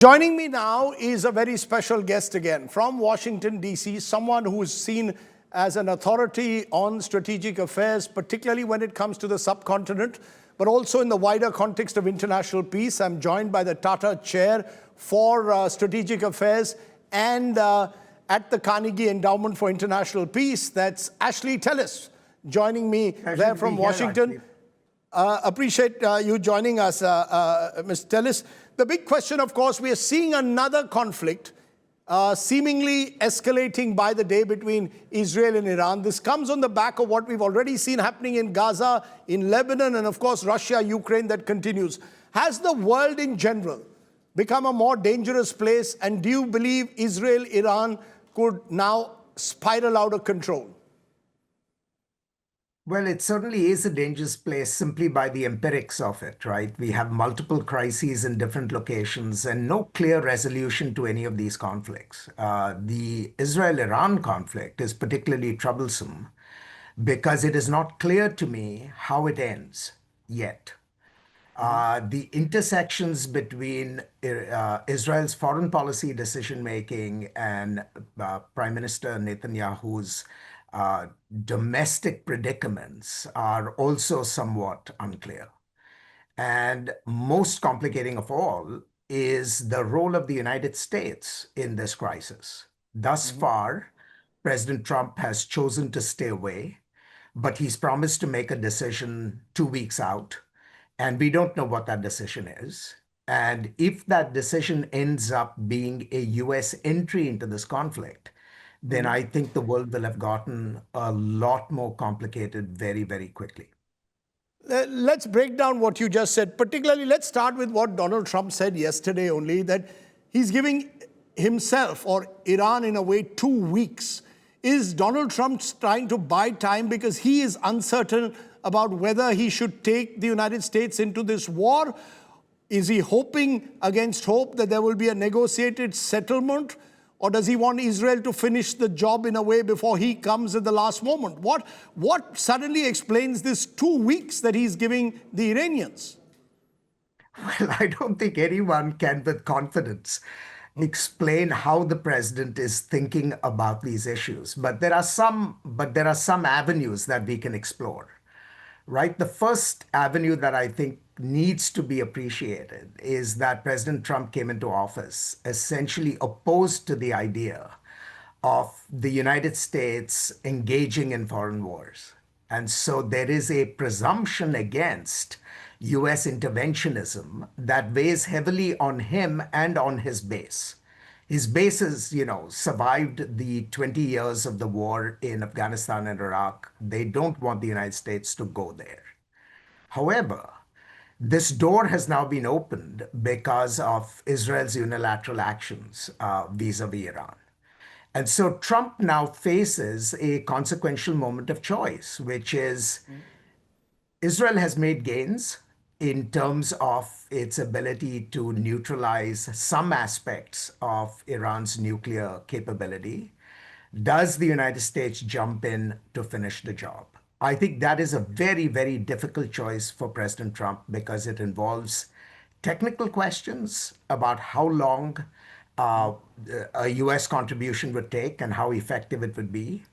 Joining me now is a very special guest again from Washington, D.C., someone who is seen as an authority on strategic affairs, particularly when it comes to the subcontinent, but also in the wider context of international peace. I'm joined by the Tata Chair for Strategic Affairs and at the Carnegie Endowment for International Peace. That's Ashley Tellis joining me there from Washington. Appreciate you joining us, Ms. Tellis. The big question, of course, we are seeing another conflict seemingly escalating by the day between Israel and Iran. This comes on the back of what we've already seen happening in Gaza, in Lebanon, and of course, Russia, Ukraine, that continues. Has the world in general become a more dangerous place? And do you believe Israel, Iran could now spiral out of control? Well, it certainly is a dangerous place simply by the empirics of it, right? We have multiple crises in different locations and no clear resolution to any of these conflicts. The Israel-Iran conflict is particularly troublesome because it is not clear to me how it ends yet. The intersections between Israel's foreign policy decision-making and Prime Minister Netanyahu's domestic predicaments are also somewhat unclear. And most complicating of all is the role of the United States in this crisis. Thus far, President Trump has chosen to stay away, but he's promised to make a decision 2 weeks out. And we don't know what that decision is. And if that decision ends up being a US entry into this conflict, then I think the world will have gotten a lot more complicated very, very quickly. Let's break down what you just said. Particularly, let's start with what Donald Trump said yesterday only, that he's giving himself or Iran, in a way, 2 weeks. Is Donald Trump trying to buy time because he is uncertain about whether he should take the United States into this war? Is he hoping against hope that there will be a negotiated settlement? Or does he want Israel to finish the job in a way before he comes at the last moment? What suddenly explains this 2 weeks that he's giving the Iranians? Well, I don't think anyone can with confidence explain how the president is thinking about these issues. But there are some avenues that we can explore. Right? The first avenue that I think needs to be appreciated is that President Trump came into office essentially opposed to the idea of the United States engaging in foreign wars. And so there is a presumption against US interventionism that weighs heavily on him and on his base. His bases, survived the 20 years of the war in Afghanistan and Iraq. They don't want the United States to go there. However, this door has now been opened because of Israel's unilateral actions vis-a-vis Iran. And so Trump now faces a consequential moment of choice, which is Israel has made gains in terms of its ability to neutralize some aspects of Iran's nuclear capability. Does the United States jump in to finish the job? I think that is a very, very difficult choice for President Trump because it involves technical questions about how long a US contribution would take and how effective it would be.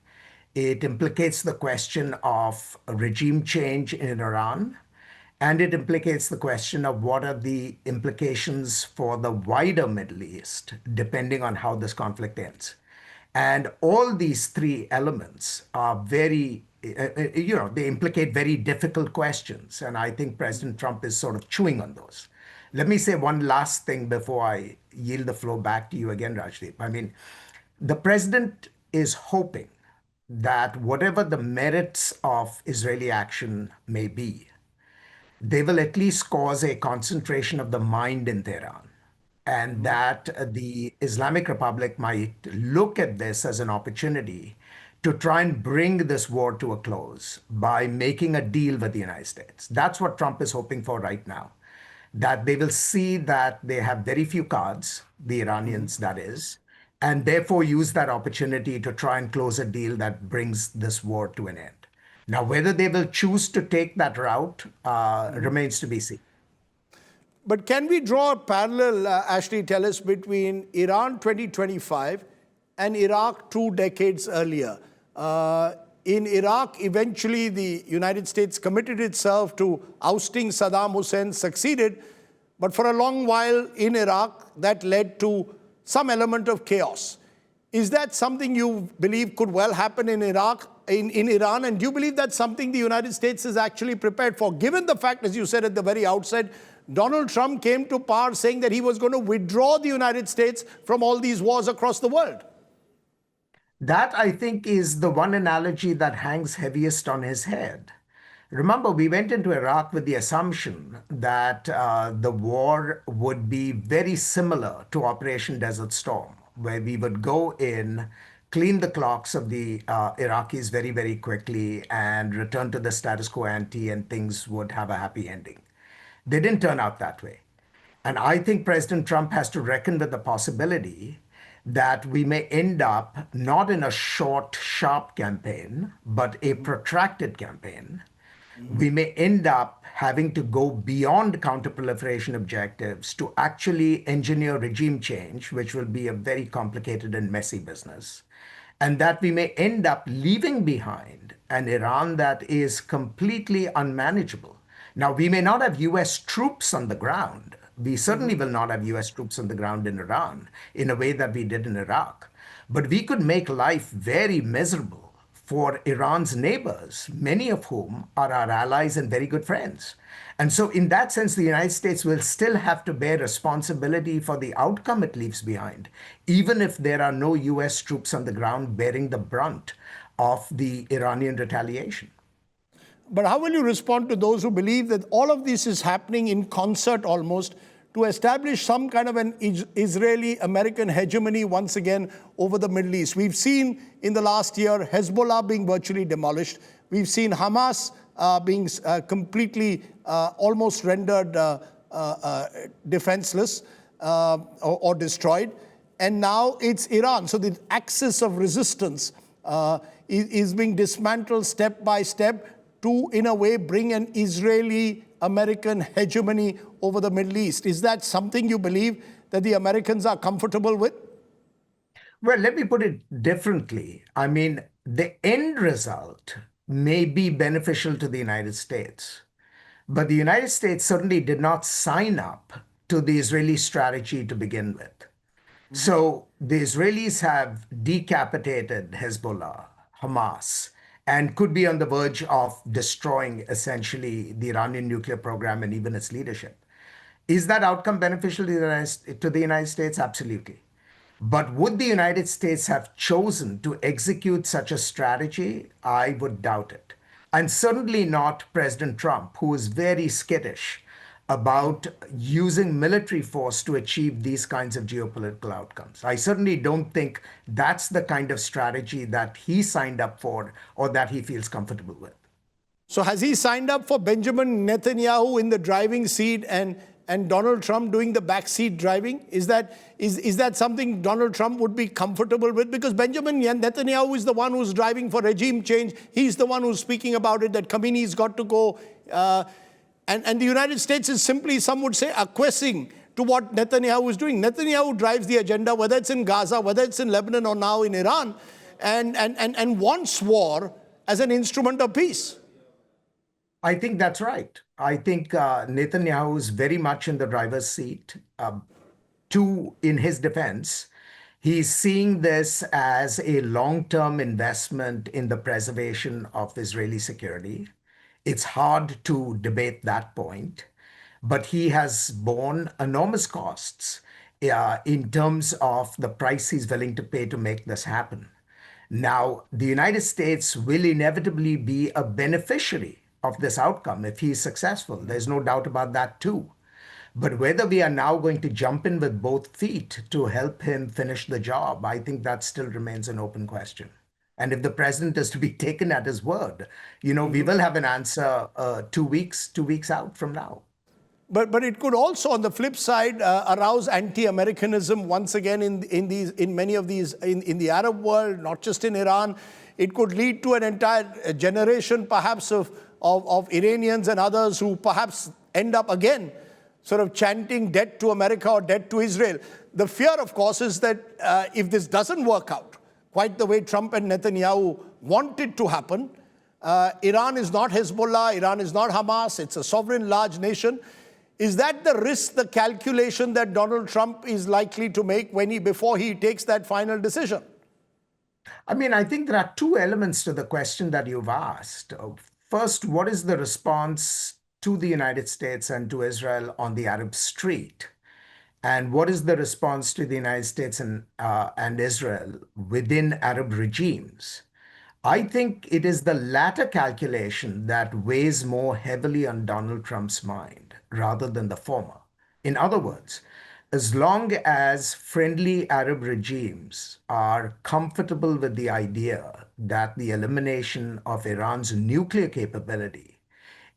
It implicates the question of regime change in Iran. And it implicates the question of what are the implications for the wider Middle East, depending on how this conflict ends. And all these three elements are very, they implicate very difficult questions. And I think President Trump is sort of chewing on those. Let me say one last thing before I yield the floor back to you again, Rajdeep. I mean, the president is hoping that whatever the merits of Israeli action may be, they will at least cause a concentration of the mind in Tehran. And that the Islamic Republic might look at this as an opportunity to try and bring this war to a close by making a deal with the United States. That's what Trump is hoping for right now. That they will see that they have very few cards, the Iranians, that is, and therefore use that opportunity to try and close a deal that brings this war to an end. Now, whether they will choose to take that route remains to be seen. But can we draw a parallel, Ashley Tellis, between Iran 2025 and Iraq 2 decades earlier? In Iraq, eventually the United States committed itself to ousting Saddam Hussein, succeeded, but for a long while in Iraq, that led to some element of chaos. Is that something you believe could well happen in Iraq, in Iran? And do you believe that's something the United States is actually prepared for? Given the fact, as you said at the very outset, Donald Trump came to power saying that he was going to withdraw the United States from all these wars across the world. That, I think, is the one analogy that hangs heaviest on his head. Remember, we went into Iraq with the assumption that the war would be very similar to Operation Desert Storm, where we would go in, clean the clocks of the Iraqis very, very quickly, and return to the status quo ante, and things would have a happy ending. They didn't turn out that way. And I think President Trump has to reckon with the possibility that we may end up not in a short, sharp campaign, but a protracted campaign. We may end up having to go beyond counterproliferation objectives to actually engineer regime change, which will be a very complicated and messy business. And that we may end up leaving behind an Iran that is completely unmanageable. Now, we may not have US troops on the ground. We certainly will not have US troops on the ground in Iran in a way that we did in Iraq. But we could make life very miserable for Iran's neighbors, many of whom are our allies and very good friends. And so in that sense, the United States will still have to bear responsibility for the outcome it leaves behind, even if there are no US troops on the ground bearing the brunt of the Iranian retaliation. But how will you respond to those who believe that all of this is happening in concert almost to establish some kind of an Israeli-American hegemony once again over the Middle East? We've seen in the last year Hezbollah being virtually demolished. We've seen Hamas being completely almost rendered defenseless or destroyed. And now it's Iran. So the axis of resistance is being dismantled step by step to, in a way, bring an Israeli-American hegemony over the Middle East. Is that something you believe that the Americans are comfortable with? Well, let me put it differently. I mean, the end result may be beneficial to the United States, but the United States certainly did not sign up to the Israeli strategy to begin with. So the Israelis have decapitated Hezbollah, Hamas, and could be on the verge of destroying essentially the Iranian nuclear program and even its leadership. Is that outcome beneficial to the United States? Absolutely. But would the United States have chosen to execute such a strategy? I would doubt it. And certainly not President Trump, who is very skittish about using military force to achieve these kinds of geopolitical outcomes. I certainly don't think that's the kind of strategy that he signed up for or that he feels comfortable with. So has he signed up for Benjamin Netanyahu in the driving seat and Donald Trump doing the backseat driving? Is that something Donald Trump would be comfortable with? Because Benjamin Netanyahu is the one who's driving for regime change. He's the one who's speaking about it, that Khamenei's got to go. And the United States is simply, some would say, acquiescing to what Netanyahu is doing. Netanyahu drives the agenda, whether it's in Gaza, whether it's in Lebanon or now in Iran, and wants war as an instrument of peace. I think that's right. I think Netanyahu is very much in the driver's seat. In his defense, he's seeing this as a long-term investment in the preservation of Israeli security. It's hard to debate that point, but he has borne enormous costs in terms of the price he's willing to pay to make this happen. Now, the United States will inevitably be a beneficiary of this outcome if he's successful. There's no doubt about that too. But whether we are now going to jump in with both feet to help him finish the job, I think that still remains an open question. And if the president is to be taken at his word, we will have an answer 2 weeks out from now. But it could also, on the flip side, arouse anti-Americanism once again in many of these in the Arab world, not just in Iran. It could lead to an entire generation, perhaps, of Iranians and others who perhaps end up again sort of chanting debt to America or debt to Israel. The fear, of course, is that if this doesn't work out quite the way Trump and Netanyahu want it to happen, Iran is not Hezbollah, Iran is not Hamas, it's a sovereign large nation. Is that the risk, the calculation that Donald Trump is likely to make before he takes that final decision? I mean, I think there are two elements to the question that you've asked. First, what is the response to the United States and to Israel on the Arab street? And what is the response to the United States and Israel within Arab regimes? I think it is the latter calculation that weighs more heavily on Donald Trump's mind rather than the former. In other words, as long as friendly Arab regimes are comfortable with the idea that the elimination of Iran's nuclear capability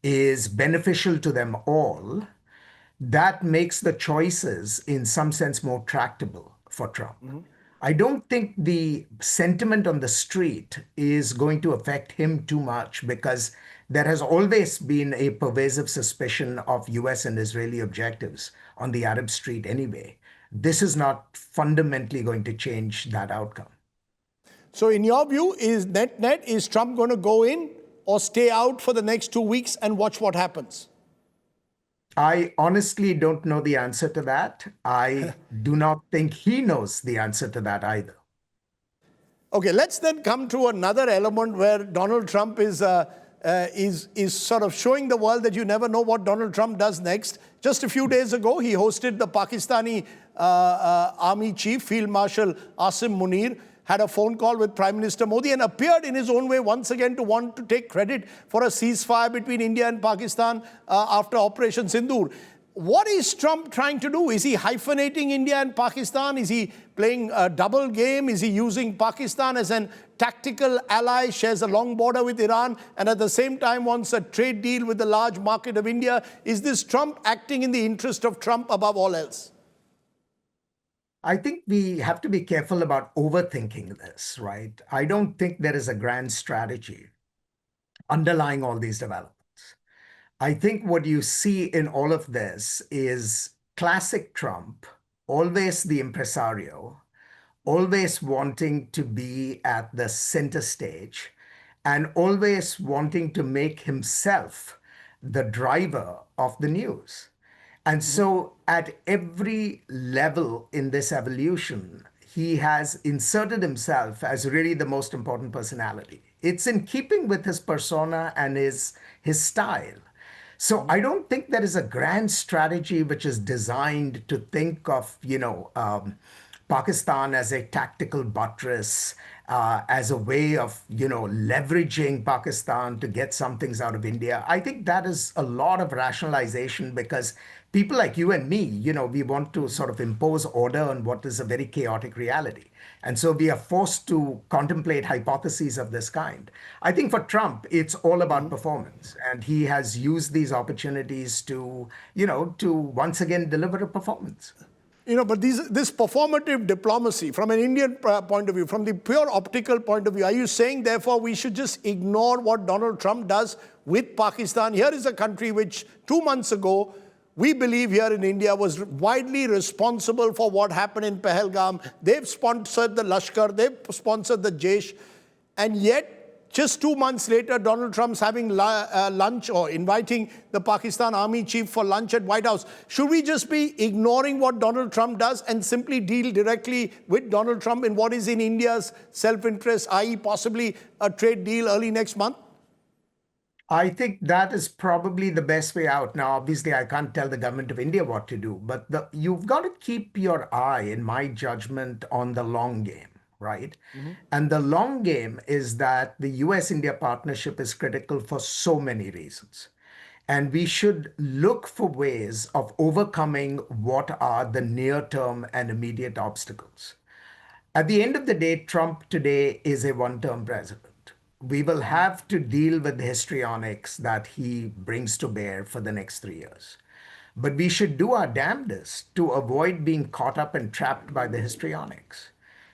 is beneficial to them all, that makes the choices in some sense more tractable for Trump. I don't think the sentiment on the street is going to affect him too much because there has always been a pervasive suspicion of US and Israeli objectives on the Arab street anyway. This is not fundamentally going to change that outcome. So in your view, is Trump going to go in or stay out for the next 2 weeks and watch what happens? I honestly don't know the answer to that. I do not think he knows the answer to that either. Okay, let's then come to another element where Donald Trump is sort of showing the world that you never know what Donald Trump does next. Just a few days ago, he hosted the Pakistani Army Chief, Field Marshal Asim Munir, had a phone call with Prime Minister Modi and appeared in his own way once again to want to take credit for a ceasefire between India and Pakistan after Operation Sindoor. What is Trump trying to do? Is he hyphenating India and Pakistan? Is he playing a double game? Is he using Pakistan as an tactical ally, shares a long border with Iran, and at the same time wants a trade deal with the large market of India? Is this Trump acting in the interest of Trump above all else? I think we have to be careful about overthinking this, right? I don't think there is a grand strategy underlying all these developments. I think what you see in all of this is classic Trump, always the impresario, always wanting to be at the center stage, and always wanting to make himself the driver of the news. And so at every level in this evolution, he has inserted himself as really the most important personality. It's in keeping with his persona and his style. So I don't think there is a grand strategy which is designed to think of, Pakistan as a tactical buttress, as a way of, leveraging Pakistan to get some things out of India. I think that is a lot of rationalization because people like you and me, we want to sort of impose order on what is a very chaotic reality. And so we are forced to contemplate hypotheses of this kind. I think for Trump, it's all about performance. And he has used these opportunities to once again deliver a performance. But this performative diplomacy, from an Indian point of view, from the pure optical point of view, are you saying, therefore, we should just ignore what Donald Trump does with Pakistan? Here is a country which 2 months ago, we believe here in India was widely responsible for what happened in Pahalgam. They've sponsored the Lashkar, they've sponsored the Jaish, and yet just 2 months later, Donald Trump's having lunch or inviting the Pakistan Army Chief for lunch at White House. Should we just be ignoring what Donald Trump does and simply deal directly with Donald Trump in what is in India's self-interest, i.e. possibly a trade deal early next month? I think that is probably the best way out. Now, obviously, I can't tell the government of India what to do, but you've got to keep your eye, in my judgment, on the long game. Right? And the long game is that the US-India partnership is critical for so many reasons. And we should look for ways of overcoming what are the near-term and immediate obstacles. At the end of the day, Trump today is a one-term president. We will have to deal with the histrionics that he brings to bear for the next 3 years. But we should do our damnedest to avoid being caught up and trapped by the histrionics.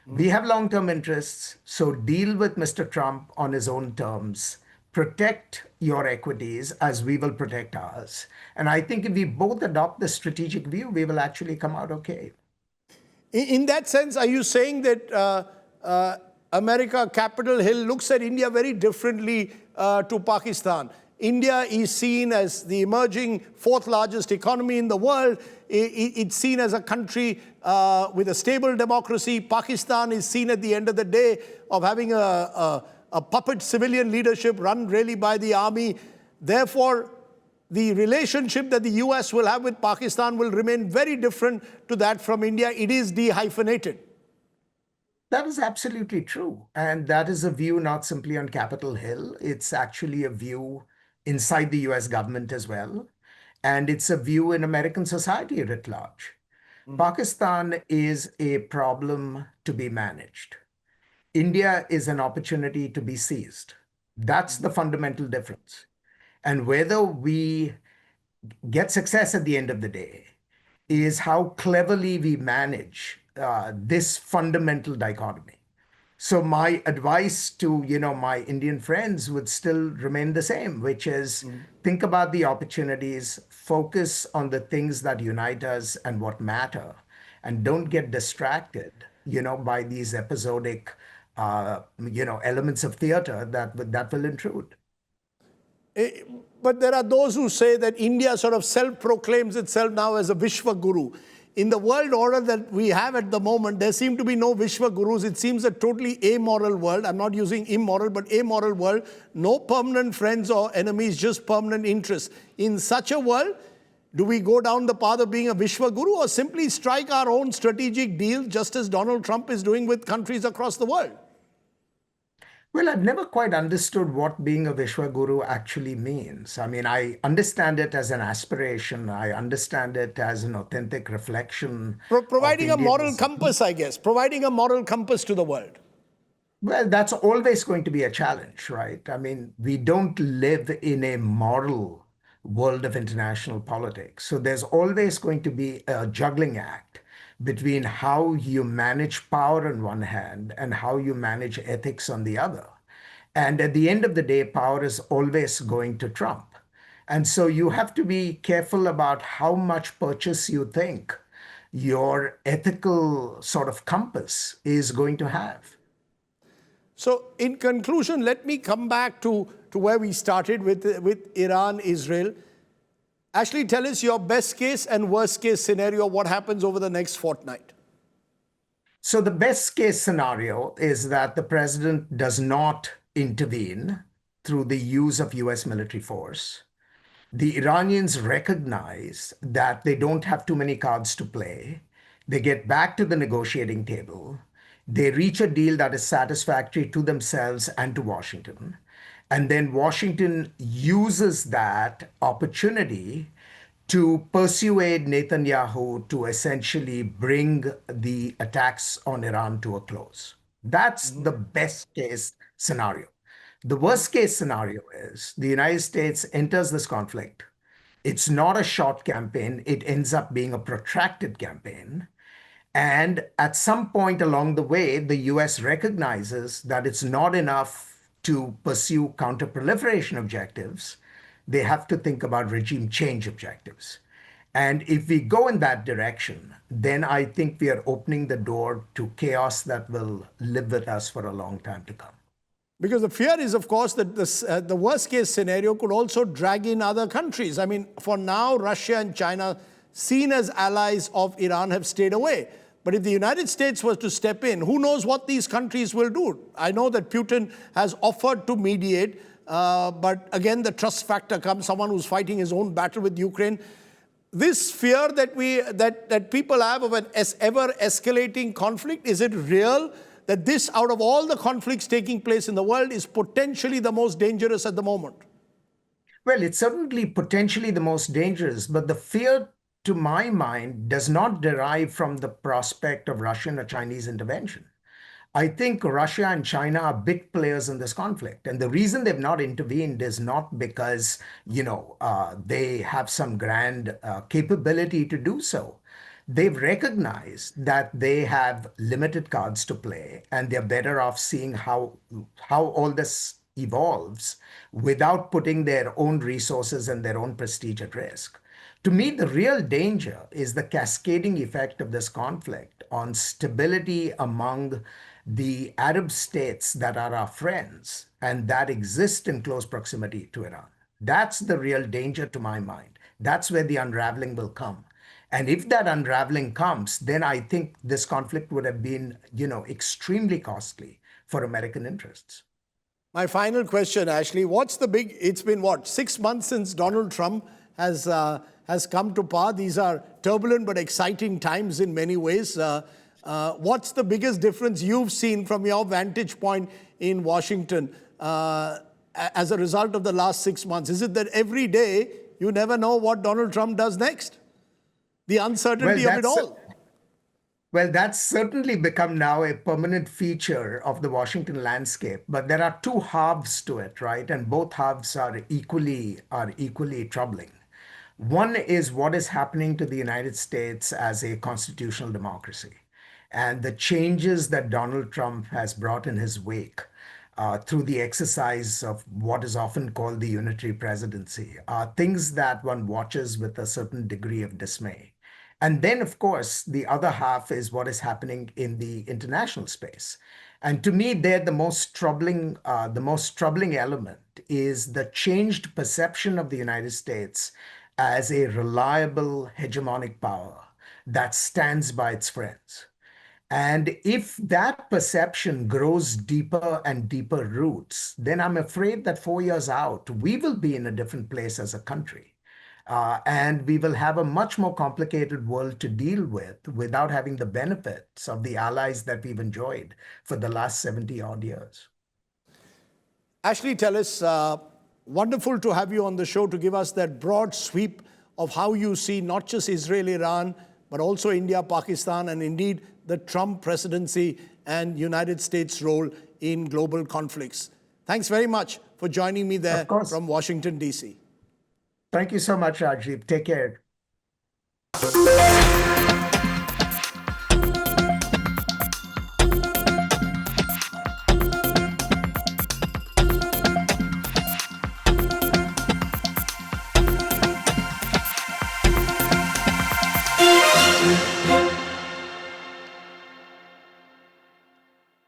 We have long-term interests, so deal with Mr. Trump on his own terms. protect your equities as we will protect ours. And I think if we both adopt the strategic view, we will actually come out okay. In that sense, are you saying that America, Capitol Hill, looks at India very differently to Pakistan? India is seen as the emerging fourth largest economy in the world. It's seen as a country with a stable democracy. Pakistan is seen at the end of the day of having a puppet civilian leadership run really by the army. Therefore, the relationship that the US will have with Pakistan will remain very different to that from India. It is dehyphenated. That is absolutely true. And that is a view not simply on Capitol Hill, it's actually a view inside the US government as well. And it's a view in American society writ large. Pakistan is a problem to be managed. India is an opportunity to be seized. That's the fundamental difference. And whether we get success at the end of the day is how cleverly we manage this fundamental dichotomy. So my advice to, my Indian friends would still remain the same, which is think about the opportunities, focus on the things that unite us and what matter, and don't get distracted, by these episodic, elements of theater that will intrude. But there are those who say that India sort of self-proclaims itself now as a Vishwa Guru. In the world order that we have at the moment, there seem to be no Vishwa Gurus. It seems a totally amoral world. I'm not using immoral, but amoral world. No permanent friends or enemies, just permanent interests. In such a world, do we go down the path of being a Vishwa Guru or simply strike our own strategic deal, just as Donald Trump is doing with countries across the world? Well, I've never quite understood what being a Vishwaguru actually means. I mean, I understand it as an aspiration. I understand it as an authentic reflection of Providing a moral Indians. compass, I guess. Providing a moral compass to the world. Well, that's always going to be a challenge, right? I mean, we don't live in a moral world of international politics. So there's always going to be a juggling act between how you manage power on one hand and how you manage ethics on the other. And at the end of the day, power is always going to trump. And so you have to be careful about how much purchase you think your ethical sort of compass is going to have. So in conclusion, let me come back to where we started with Iran, Israel. Actually, tell us your best case and worst case scenario, what happens over the next fortnight. So the best case scenario is that the president does not intervene through the use of US military force. The Iranians recognize that they don't have too many cards to play. They get back to the negotiating table. They reach a deal that is satisfactory to themselves and to Washington. And then Washington uses that opportunity to persuade Netanyahu to essentially bring the attacks on Iran to a close. That's the best case scenario. The worst case scenario is the United States enters this conflict. It's not a short campaign, it ends up being a protracted campaign. And at some point along the way, the US recognizes that it's not enough to pursue counterproliferation objectives. They have to think about regime change objectives. And if we go in that direction, then I think we are opening the door to chaos that will live with us for a long time to come. Because the fear is, of course, that the worst case scenario could also drag in other countries. I mean, for now, Russia and China, seen as allies of Iran, have stayed away. But if the United States was to step in, who knows what these countries will do? I know that Putin has offered to mediate, but again, the trust factor comes, someone who's fighting his own battle with Ukraine. This fear that people have of an ever escalating conflict, is it real? That this, out of all the conflicts taking place in the world, is potentially the most dangerous at the moment? Well, it's certainly potentially the most dangerous, but the fear, to my mind, does not derive from the prospect of Russian or Chinese intervention. I think Russia and China are big players in this conflict. And the reason they've not intervened is not because, they have some grand capability to do so. They've recognized that they have limited cards to play, and they're better off seeing how all this, evolves without putting their own resources and their own prestige at risk. To me, the real danger is the cascading effect of this conflict on stability among the Arab states that are our friends and that exist in close proximity to Iran. That's the real danger to my mind. That's where the unraveling will come. And if that unraveling comes, then I think this conflict would have been, extremely costly for American interests. My final question, Ashley, it's been what, 6 months since Donald Trump has come to power. These are turbulent but exciting times in many ways. What's the biggest difference you've seen from your vantage point in Washington as a result of the last 6 months? Is it that every day you never know what Donald Trump does next? The uncertainty of it all. Well, that's certainly become now a permanent feature of the Washington landscape. But there are two halves to it, right? And both halves are equally troubling. One is what is happening to the United States as a constitutional democracy and the changes that Donald Trump has brought in his wake through the exercise of what is often called the unitary presidency are things that one watches with a certain degree of dismay. And then, of course, the other half is what is happening in the international space. And to me, there the most troubling element is the changed perception of the United States as a reliable hegemonic power that stands by its friends. And if that perception grows deeper and deeper roots, then I'm afraid that 4 years out, we will be in a different place as a country. And we will have a much more complicated world to deal with without having the benefits of the allies that we've enjoyed for the last 70 odd years. Ashley Tellis, wonderful to have you on the show to give us that broad sweep of how you see not just Israel, Iran, but also India, Pakistan, and indeed the Trump presidency and United States' role in global conflicts. Thanks very much for joining me there from Washington, D.C. Thank you so much, Rajiv. Take care.